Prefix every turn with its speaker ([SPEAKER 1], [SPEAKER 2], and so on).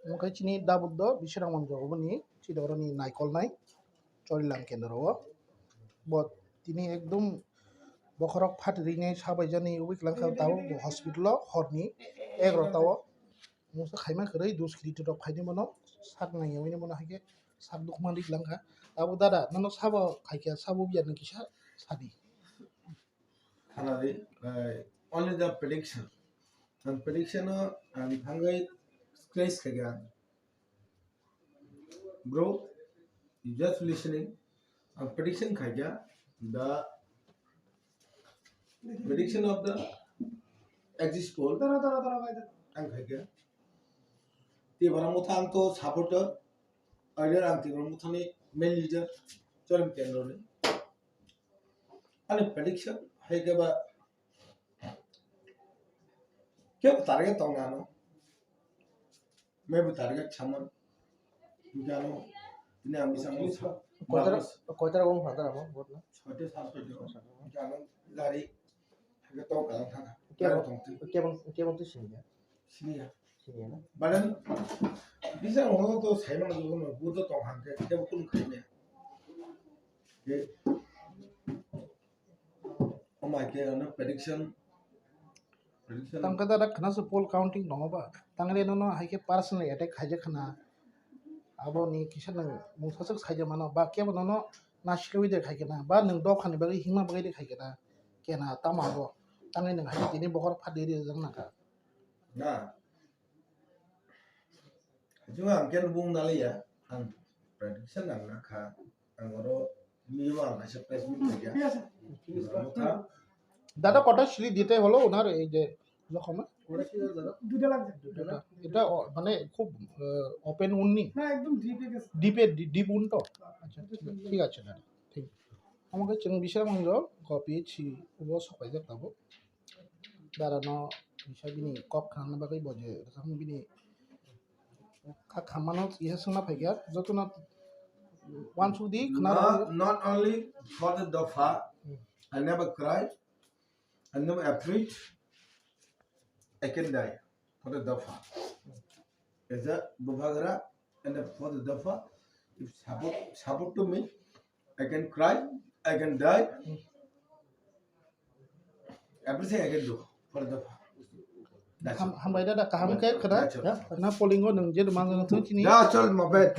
[SPEAKER 1] mungkai chini dabuddo bisirang manjogoboni chidoroni naikolnai chorilam kendro bot tini ekdom bokhorok phatrini sabaijani wiklang tao hospital horni egro tao musa khaima khurei 2 kg rok phaini mono sak nangyawi mono haike sak dukman riklangka abo dada nano sabo khaikya sabo biar kisa sadi
[SPEAKER 2] Hanadi only the prediction and prediction and hangai stress kaya bro you just listening and prediction kaya the prediction of the exit poll ang kaya ti barang muthang to supporter earlier ang ti barang muthani main leader cholim kendro ni ani prediction hai ke ba क्या target tong nano मैं भी target छमन जानो इन्हें हम इसमें
[SPEAKER 3] कोतरा कौन father आप बोल ना
[SPEAKER 2] छोटे साल पे जो जानो गाड़ी अगर तो कहाँ था
[SPEAKER 3] क्या बोलते
[SPEAKER 2] सिनिया ना बड़न bisa orang tu saya mana tu kan buat tu orang ke dia bukan kaya ni oh my god na prediction
[SPEAKER 1] tangka dada khana su poll counting no ba tangre no haike personal attack khaje khana abo ni kisan mungsasak khaje mano ba ke no na shilwi de khaike na ba nang dok khani bagi hima bagi de khaike na kena tamago tangre nang haike tini bokhor phadiri jang na ka
[SPEAKER 2] na juga angken bung nali ya ang prediction ang nakha ang oro miwa na se facebook ya
[SPEAKER 1] দাদা কটা Seely দিতে হলো ওনার এই যে যখন
[SPEAKER 3] দুটো লাগছে
[SPEAKER 1] এটা মানে খুব ওপেন উন্নি
[SPEAKER 3] না একদম ডিপে গেছে
[SPEAKER 1] ডিপ উন তো আচ্ছা ঠিক আছে দাদা ঠিক আমাকে চিং বিশাল মঞ্জ কপিয়েছি উবো সবাই যাবো দাঁড়ানো বিষয় বিনি কপ খানা বাকি বজে সামনে বিনি খামানো ইহে সোনা ফাইগা যত না ওয়ান সুদি খানা
[SPEAKER 2] not only for the dafa I never cried I never afraid I can die for the dafa is a bubagara and for the dafa if support to me I can cry I can die everything I can do for the dafa
[SPEAKER 1] hambai da kaham ke khana na polingo nang je mang nang thung chini
[SPEAKER 2] ya chol ma bet